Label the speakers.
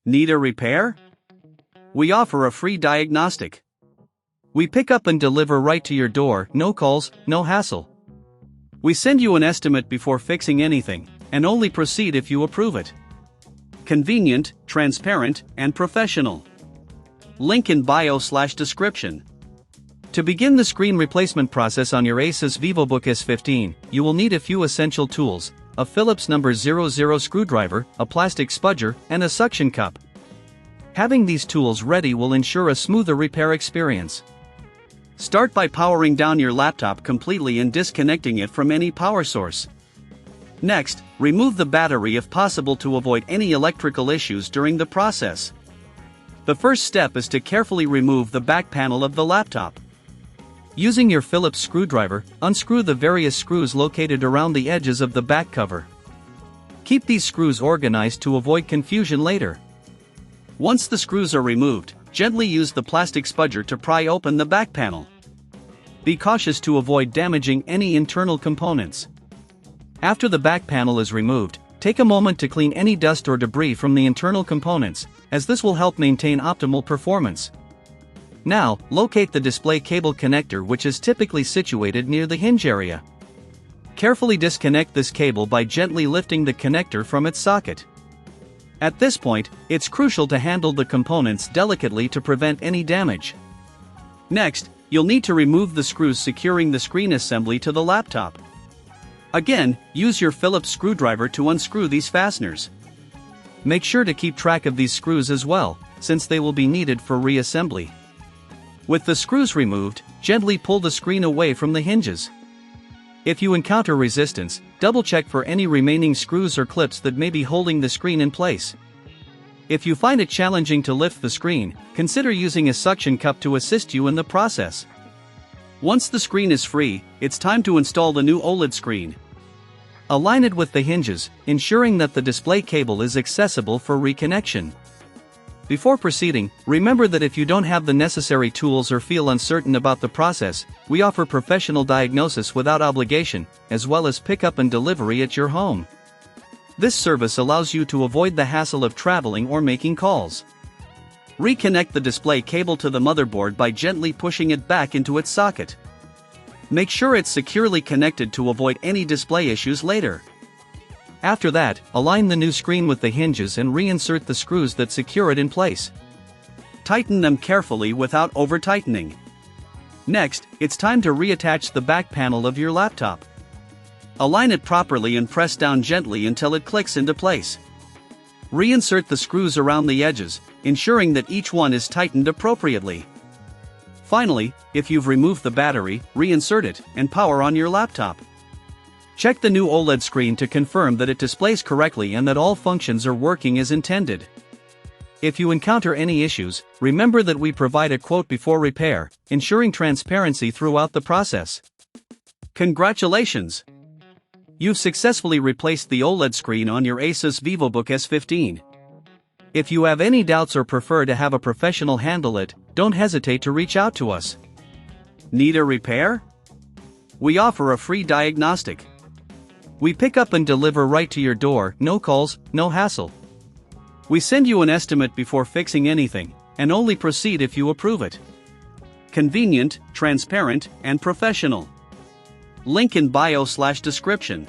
Speaker 1: Need a repair? We offer a free diagnostic. We pick up and deliver right to your door, no calls, no hassle. We send you an estimate before fixing anything, and only proceed if you approve it. Convenient, transparent, and professional. Link in bio/description. To begin the screen replacement process on your Asus Vivobook S15, you will need a few essential tools: a Phillips number 00 screwdriver, a plastic spudger, and a suction cup. Having these tools ready will ensure a smoother repair experience. Start by powering down your laptop completely and disconnecting it from any power source. Next, remove the battery if possible to avoid any electrical issues during the process. The first step is to carefully remove the back panel of the laptop. Using your Phillips screwdriver, unscrew the various screws located around the edges of the back cover. Keep these screws organized to avoid confusion later. Once the screws are removed, gently use the plastic spudger to pry open the back panel. Be cautious to avoid damaging any internal components. After the back panel is removed, take a moment to clean any dust or debris from the internal components, as this will help maintain optimal performance. Now, locate the display cable connector, which is typically situated near the hinge area. Carefully disconnect this cable by gently lifting the connector from its socket. At this point, it's crucial to handle the components delicately to prevent any damage. Next, you'll need to remove the screws securing the screen assembly to the laptop. Again, use your Phillips screwdriver to unscrew these fasteners. Make sure to keep track of these screws as well, since they will be needed for reassembly. With the screws removed, gently pull the screen away from the hinges. If you encounter resistance, double-check for any remaining screws or clips that may be holding the screen in place. If you find it challenging to lift the screen, consider using a suction cup to assist you in the process. Once the screen is free, it's time to install the new OLED screen. Align it with the hinges, ensuring that the display cable is accessible for reconnection. Before proceeding, remember that if you don't have the necessary tools or feel uncertain about the process, we offer professional diagnosis without obligation, as well as pickup and delivery at your home. This service allows you to avoid the hassle of traveling or making calls. Reconnect the display cable to the motherboard by gently pushing it back into its socket. Make sure it's securely connected to avoid any display issues later. After that, align the new screen with the hinges and reinsert the screws that secure it in place. Tighten them carefully without over-tightening. Next, it's time to reattach the back panel of your laptop. Align it properly and press down gently until it clicks into place. Reinsert the screws around the edges, ensuring that each one is tightened appropriately. Finally, if you've removed the battery, reinsert it, and power on your laptop. Check the new OLED screen to confirm that it displays correctly and that all functions are working as intended. If you encounter any issues, remember that we provide a quote before repair, ensuring transparency throughout the process. Congratulations! You've successfully replaced the OLED screen on your Asus Vivobook S15. If you have any doubts or prefer to have a professional handle it, don't hesitate to reach out to us. Need a repair? We offer a free diagnostic. We pick up and deliver right to your door, no calls, no hassle. We send you an estimate before fixing anything, and only proceed if you approve it. Convenient, transparent, and professional. Link in bio/description.